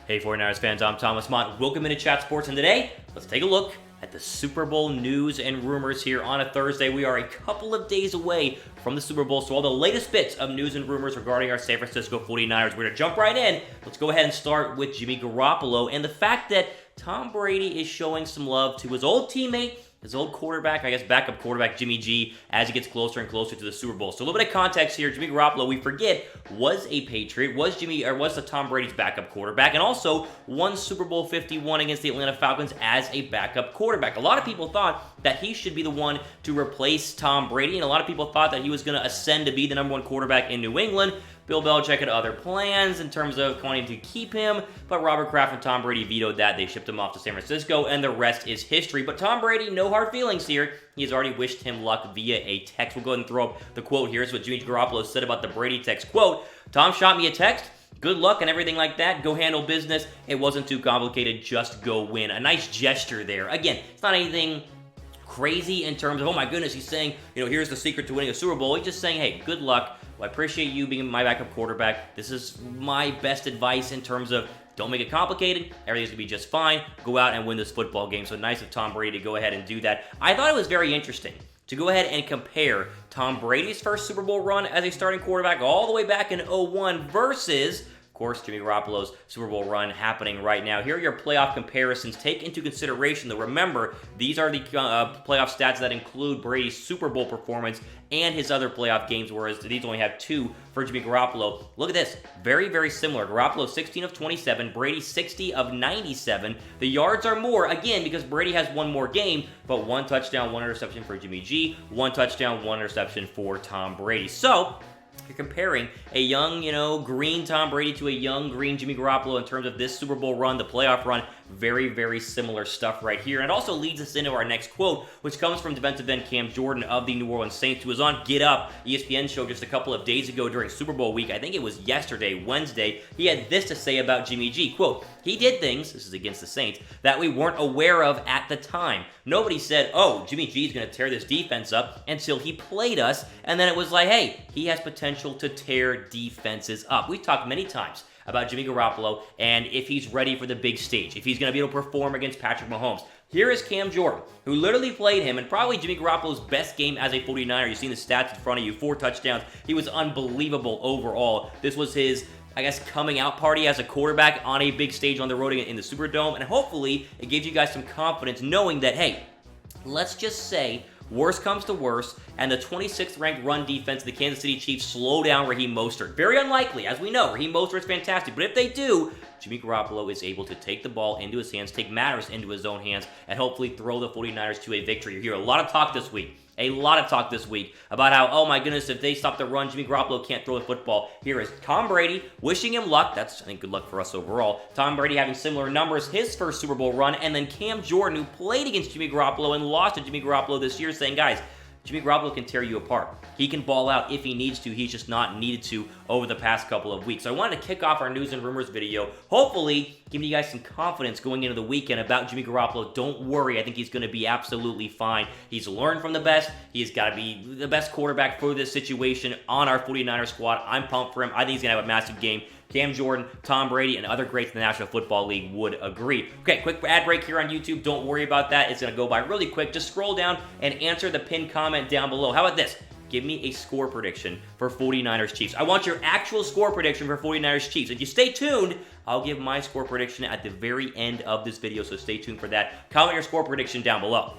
Hey 49ers fans, I'm Thomas Mott. Welcome into Chat Sports, and today, let's take a look at the Super Bowl news and rumors here on a Thursday. We are a couple of days away from the Super Bowl, so all the latest bits of news and rumors regarding our San Francisco 49ers. We're going to jump right in. Let's go ahead and start with Jimmy Garoppolo and the fact that Tom Brady is showing some love to his old teammate, his old quarterback, I guess backup quarterback, Jimmy G, as he gets closer and closer to the Super Bowl. So a little bit of context here. Jimmy Garoppolo, we forget, was a Patriot, was the Tom Brady's backup quarterback, and also won Super Bowl 51 against the Atlanta Falcons as a backup quarterback. A lot of people thought that he should be the one to replace Tom Brady, and a lot of people thought that he was going to ascend to be the #1 quarterback in New England. Bill Belichick had other plans in terms of wanting to keep him, but Robert Kraft and Tom Brady vetoed that. They shipped him off to San Francisco, and the rest is history. But Tom Brady, no hard feelings here. He's already wished him luck via a text. We'll go ahead and throw up the quote here. Here's what Jimmy Garoppolo said about the Brady text. Quote, "Tom shot me a text. Good luck and everything like that. Go handle business. It wasn't too complicated. Just go win." A nice gesture there. Again, it's not anything crazy in terms of, oh my goodness, he's saying, here's the secret to winning a Super Bowl. He's just saying, hey, good luck. Well, I appreciate you being my backup quarterback. This is my best advice in terms of don't make it complicated. Everything's going to be just fine. Go out and win this football game. So nice of Tom Brady to go ahead and do that. I thought it was very interesting to go ahead and compare Tom Brady's first Super Bowl run as a starting quarterback all the way back in 2001 versus, of course, Jimmy Garoppolo's Super Bowl run happening right now. Here are your playoff comparisons. Take into consideration, though, remember, these are the playoff stats that include Brady's Super Bowl performance and his other playoff games, whereas these only have 2 for Jimmy Garoppolo. Look at this. Very, very similar. Garoppolo 16 of 27, Brady 60 of 97. The yards are more, again, because Brady has one more game, but 1 touchdown, 1 interception for Jimmy G, 1 touchdown, 1 interception for Tom Brady. So, you're comparing a young, green Tom Brady to a young, green Jimmy Garoppolo in terms of this Super Bowl run, the playoff run. Very, very similar stuff right here. And it also leads us into our next quote, which comes from defensive end Cam Jordan of the New Orleans Saints, who was on Get Up, ESPN show just a couple of days ago during Super Bowl week. I think it was yesterday, Wednesday. He had this to say about Jimmy G. Quote, "He did things," this is against the Saints, "that we weren't aware of at the time. Nobody said, oh, Jimmy G is going to tear this defense up until he played us. And then it was like, hey, he has potential to tear defenses up." We've talked many times about Jimmy Garoppolo and if he's ready for the big stage, if he's going to be able to perform against Patrick Mahomes. Here is Cam Jordan, who literally played him in probably Jimmy Garoppolo's best game as a 49er. You've seen the stats in front of you, 4 touchdowns. He was unbelievable overall. This was his, coming out party as a quarterback on a big stage on the road in the Superdome, and hopefully it gives you guys some confidence knowing that, hey, let's just say worst comes to worst, and the 26th ranked run defense of the Kansas City Chiefs slow down Raheem Mostert. Very unlikely, as we know. Raheem Mostert's fantastic, but if they do, Jimmy Garoppolo is able to take the ball into his hands, take matters into his own hands, and hopefully throw the 49ers to a victory. You hear a lot of talk this week about how, oh my goodness, if they stop the run, Jimmy Garoppolo can't throw the football. Here is Tom Brady wishing him luck. That's, I think, good luck for us overall. Tom Brady having similar numbers, his first Super Bowl run, and then Cam Jordan, who played against Jimmy Garoppolo and lost to Jimmy Garoppolo this year, saying, guys, Jimmy Garoppolo can tear you apart. He can ball out if he needs to. He's just not needed to over the past couple of weeks. So I wanted to kick off our news and rumors video, hopefully giving you guys some confidence going into the weekend about Jimmy Garoppolo. Don't worry. I think he's going to be absolutely fine. He's learned from the best. He's got to be the best quarterback for this situation on our 49ers squad. I'm pumped for him. I think he's going to have a massive game. Cam Jordan, Tom Brady, and other greats in the National Football League would agree. Okay, quick ad break here on YouTube. Don't worry about that. It's going to go by really quick. Just scroll down and answer the pinned comment down below. How about this? Give me a score prediction for 49ers Chiefs. I want your actual score prediction for 49ers Chiefs. If you stay tuned, I'll give my score prediction at the very end of this video, so stay tuned for that. Comment your score prediction down below.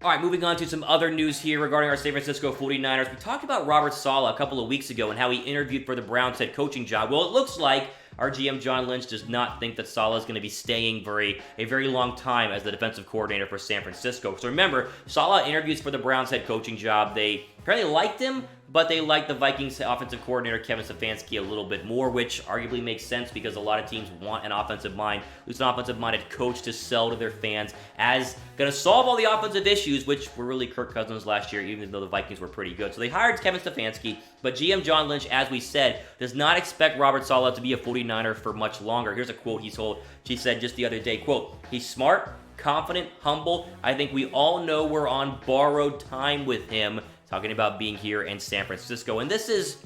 All right, moving on to some other news here regarding our San Francisco 49ers. We talked about Robert Saleh a couple of weeks ago and how he interviewed for the Browns head coaching job. Well, it looks like our GM John Lynch does not think that Saleh is going to be staying for a very long time as the defensive coordinator for San Francisco. So remember, Saleh interviews for the Browns head coaching job. They apparently liked him, but they like the Vikings offensive coordinator Kevin Stefanski a little bit more, which arguably makes sense because a lot of teams want an offensive mind, who's an offensive-minded coach to sell to their fans as going to solve all the offensive issues, which were really Kirk Cousins last year, even though the Vikings were pretty good. So they hired Kevin Stefanski, but GM John Lynch, as we said, does not expect Robert Saleh to be a 49er for much longer. Here's a quote she said just the other day, quote, "He's smart, confident, humble. I think we all know we're on borrowed time with him," talking about being here in San Francisco. And this is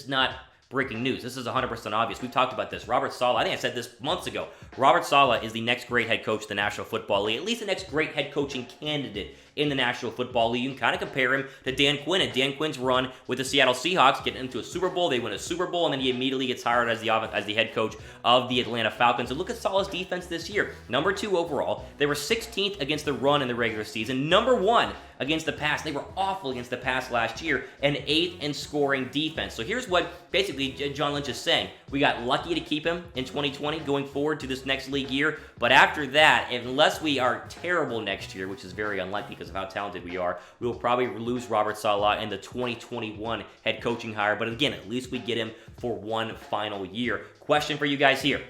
not breaking news. This is 100% obvious. We've talked about this. Robert Saleh, I think I said this months ago. Robert Saleh is the next great head coach of the National Football League, at least the next great head coaching candidate in the National Football League. You can kind of compare him to Dan Quinn and Dan Quinn's run with the Seattle Seahawks, getting into a Super Bowl. They win a Super Bowl, and then he immediately gets hired as the head coach of the Atlanta Falcons. And look at Saleh's defense this year. Number 2 overall. They were 16th against the run in the regular season. Number 1 against the pass. They were awful against the pass last year, and 8th in scoring defense. So here's what basically John Lynch is saying. We got lucky to keep him in 2020 going forward to this next league year, but after that, unless we are terrible next year, which is very unlikely because of how talented we are, we will probably lose Robert Saleh in the 2021 head coaching hire. But again, at least we get him for one final year. Question for you guys here.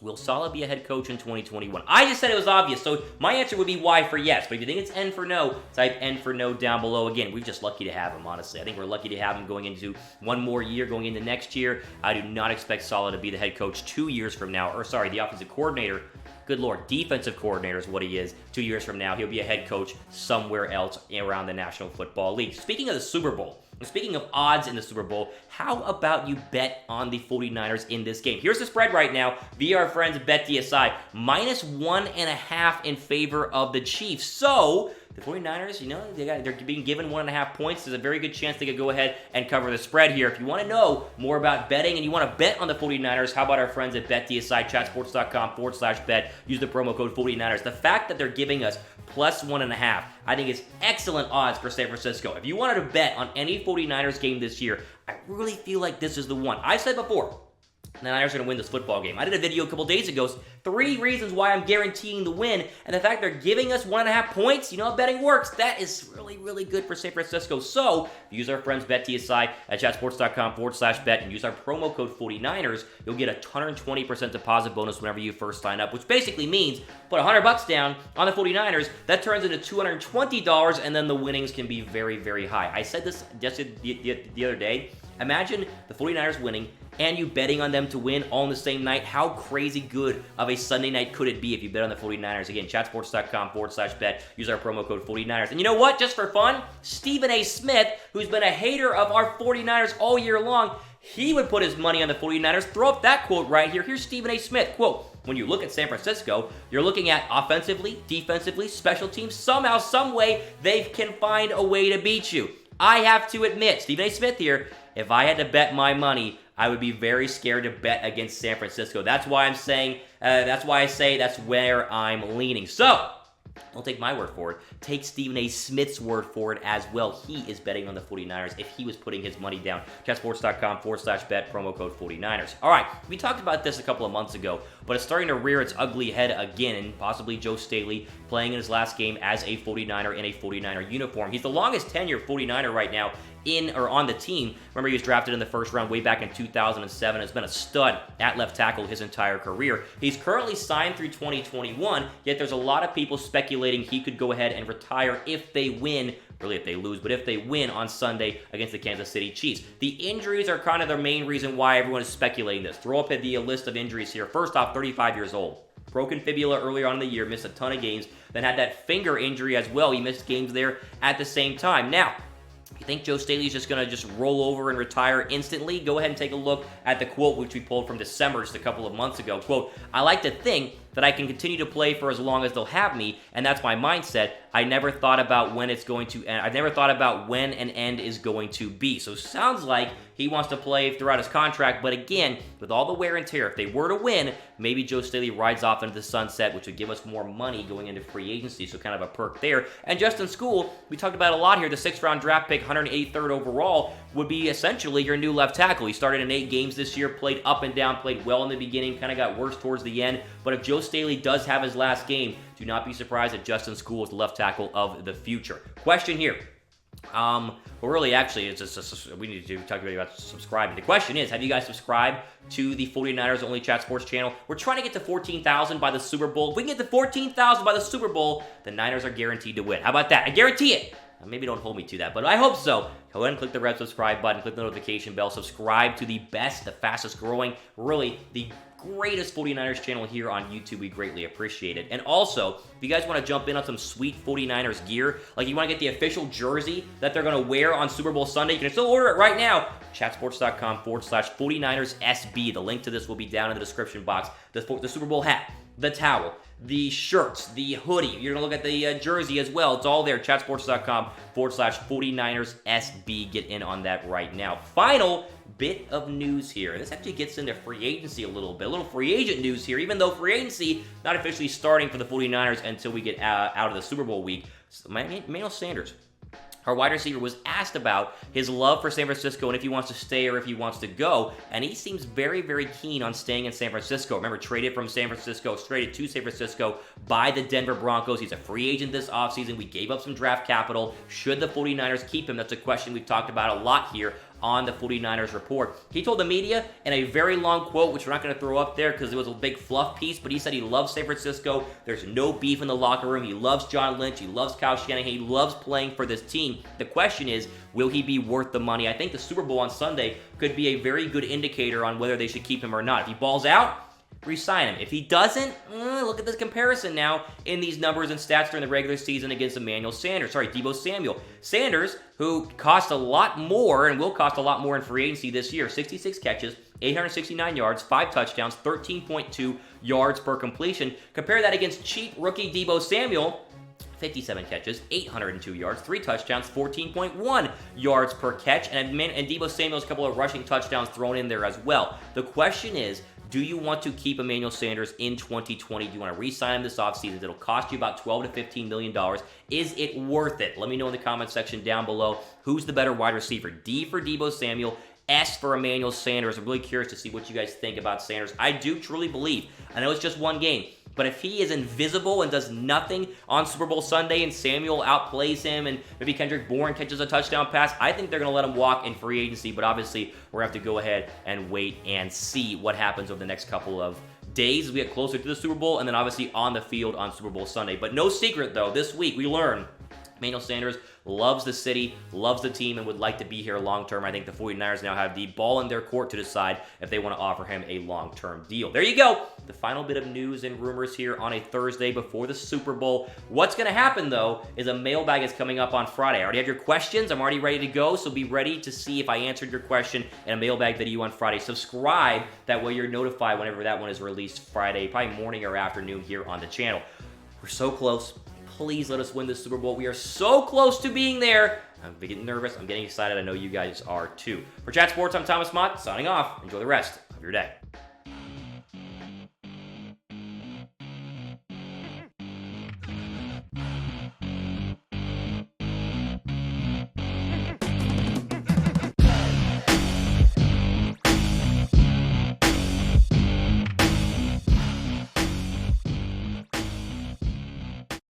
Will Saleh be a head coach in 2021? I just said it was obvious, so my answer would be Y for yes. But if you think it's N for no, type N for no down below. Again, we're just lucky to have him, honestly. I think we're lucky to have him going into one more year, going into next year. I do not expect Saleh to be the head coach 2 years from now. Or sorry, the offensive coordinator. Good Lord, defensive coordinator is what he is. 2 years from now, he'll be a head coach somewhere else around the National Football League. Speaking of the Super Bowl, and speaking of odds in the Super Bowl, how about you bet on the 49ers in this game? Here's the spread right now via our friends at BetDSI. -1.5 in favor of the Chiefs. So the 49ers, they're being given 1.5 points. There's a very good chance they could go ahead and cover the spread here. If you want to know more about betting and you want to bet on the 49ers, how about our friends at BetDSI, chatsports.com/bet. Use the promo code 49ers. The fact that they're giving us +1.5, I think is excellent odds for San Francisco. If you wanted to bet on any 49ers game this year, I really feel like this is the one. I said before, the Niners are going to win this football game. I did a video a couple days ago, 3 reasons why I'm guaranteeing the win, and the fact they're giving us 1.5 points, you know how betting works. That is really, really good for San Francisco. So, use our friends BetDSI at chatsports.com/bet and use our promo code 49ers. You'll get a 120% deposit bonus whenever you first sign up, which basically means put $100 down on the 49ers. That turns into $220, and then the winnings can be very, very high. I said this just the other day. Imagine the 49ers winning and you betting on them to win all in the same night. How crazy good of a Sunday night could it be if you bet on the 49ers? Again, chatsports.com/bet. Use our promo code 49ers. And you know what? Just for fun, Stephen A. Smith, who's been a hater of our 49ers all year long, he would put his money on the 49ers. Throw up that quote right here. Here's Stephen A. Smith. Quote, when you look at San Francisco, you're looking at offensively, defensively, special teams. Somehow, some way, they can find a way to beat you. I have to admit, Stephen A. Smith here, if I had to bet my money, I would be very scared to bet against San Francisco. That's why I'm saying, that's why I say that's where I'm leaning. So, don't take my word for it. Take Stephen A. Smith's word for it as well. He is betting on the 49ers if he was putting his money down. Chatsports.com/bet, promo code 49ers. All right, we talked about this a couple of months ago, but it's starting to rear its ugly head again, and possibly Joe Staley playing in his last game as a 49er in a 49er uniform. He's the longest tenured 49er right now in or on the team. Remember, he was drafted in the first round way back in 2007. Has been a stud at left tackle his entire career. He's currently signed through 2021, yet there's a lot of people speculating he could go ahead and retire if they win, really if they lose, but if they win on Sunday against the Kansas City Chiefs. The injuries are kind of the main reason why everyone is speculating this. Throw up the list of injuries here. First off, 35 years old. Broken fibula earlier on in the year, missed a ton of games, then had that finger injury as well. He missed games there at the same time. Now, if you think Joe Staley's just going to roll over and retire instantly, go ahead and take a look at the quote which we pulled from December just a couple of months ago. Quote, I like to think that I can continue to play for as long as they'll have me, and that's my mindset. I never thought about when it's going to end. I've never thought about when an end is going to be. So sounds like he wants to play throughout his contract, but again, with all the wear and tear, if they were to win, maybe Joe Staley rides off into the sunset, which would give us more money going into free agency, so kind of a perk there. And Justin School, we talked about a lot here, the 6th-round draft pick, 183rd overall, would be essentially your new left tackle. He started in 8 games this year, played up and down, played well in the beginning, kind of got worse towards the end, but if Joe Staley does have his last game, do not be surprised that Justin School is the left tackle of the future. Question here. Well, really, actually, it's just, we need to talk about subscribing. The question is, have you guys subscribed to the 49ers Only Chat Sports channel? We're trying to get to 14,000 by the Super Bowl. If we can get to 14,000 by the Super Bowl, the Niners are guaranteed to win. How about that? I guarantee it. Maybe don't hold me to that, but I hope so. Go ahead and click the red subscribe button, click the notification bell, subscribe to the best, the fastest growing, really the greatest 49ers channel here on YouTube. We greatly appreciate it. And also, if you guys want to jump in on some sweet 49ers gear, like you want to get the official jersey that they're going to wear on Super Bowl Sunday, you can still order it right now. chatsports.com/49ersSB. The link to this will be down in the description box. The Super Bowl hat, the towel, the shirts, the hoodie. You're going to look at the jersey as well. It's all there. chatsports.com/49ersSB. Get in on that right now. Final bit of news here. This actually gets into free agency a little bit. A little free agent news here, even though free agency not officially starting for the 49ers until we get out of the Super Bowl week. Emmanuel Sanders, our wide receiver, was asked about his love for San Francisco and if he wants to stay or if he wants to go, and he seems very, very keen on staying in San Francisco. Remember, traded from San Francisco, traded to San Francisco by the Denver Broncos. He's a free agent this offseason. We gave up some draft capital. Should the 49ers keep him? That's a question we've talked about a lot here on the 49ers report. He told the media in a very long quote, which we're not going to throw up there because it was a big fluff piece, but he said he loves San Francisco. There's no beef in the locker room. He loves John Lynch. He loves Kyle Shanahan. He loves playing for this team. The question is, will he be worth the money? I think the Super Bowl on Sunday could be a very good indicator on whether they should keep him or not. If he balls out, re-sign him. If he doesn't, look at this comparison now in these numbers and stats during the regular season against DEEBO Samuel. Sanders, who cost a lot more and will cost a lot more in free agency this year, 66 catches, 869 yards, 5 touchdowns, 13.2 yards per completion. Compare that against cheap rookie DEEBO Samuel, 57 catches, 802 yards, 3 touchdowns, 14.1 yards per catch, and DEEBO Samuel's a couple of rushing touchdowns thrown in there as well. The question is, do you want to keep Emmanuel Sanders in 2020? Do you want to re-sign him this offseason? It'll cost you about $12 to $15 million. Is it worth it? Let me know in the comment section down below. Who's the better wide receiver? D for DEEBO Samuel, S for Emmanuel Sanders. I'm really curious to see what you guys think about Sanders. I do truly believe, I know it's just one game, but if he is invisible and does nothing on Super Bowl Sunday and Samuel outplays him and maybe Kendrick Bourne catches a touchdown pass, I think they're going to let him walk in free agency. But obviously, we're going to have to go ahead and wait and see what happens over the next couple of days as we get closer to the Super Bowl and then obviously on the field on Super Bowl Sunday. But no secret, though, this week we learn Emmanuel Sanders loves the city, loves the team, and would like to be here long-term. I think the 49ers now have the ball in their court to decide if they want to offer him a long-term deal. There you go. The final bit of news and rumors here on a Thursday before the Super Bowl. What's going to happen, though, is a mailbag is coming up on Friday. I already have your questions. I'm already ready to go, so be ready to see if I answered your question in a mailbag video on Friday. Subscribe. That way you're notified whenever that one is released Friday, probably morning or afternoon here on the channel. We're so close. Please let us win this Super Bowl. We are so close to being there. I'm getting nervous. I'm getting excited. I know you guys are too. For Chat Sports, I'm Thomas Mott, signing off. Enjoy the rest of your day.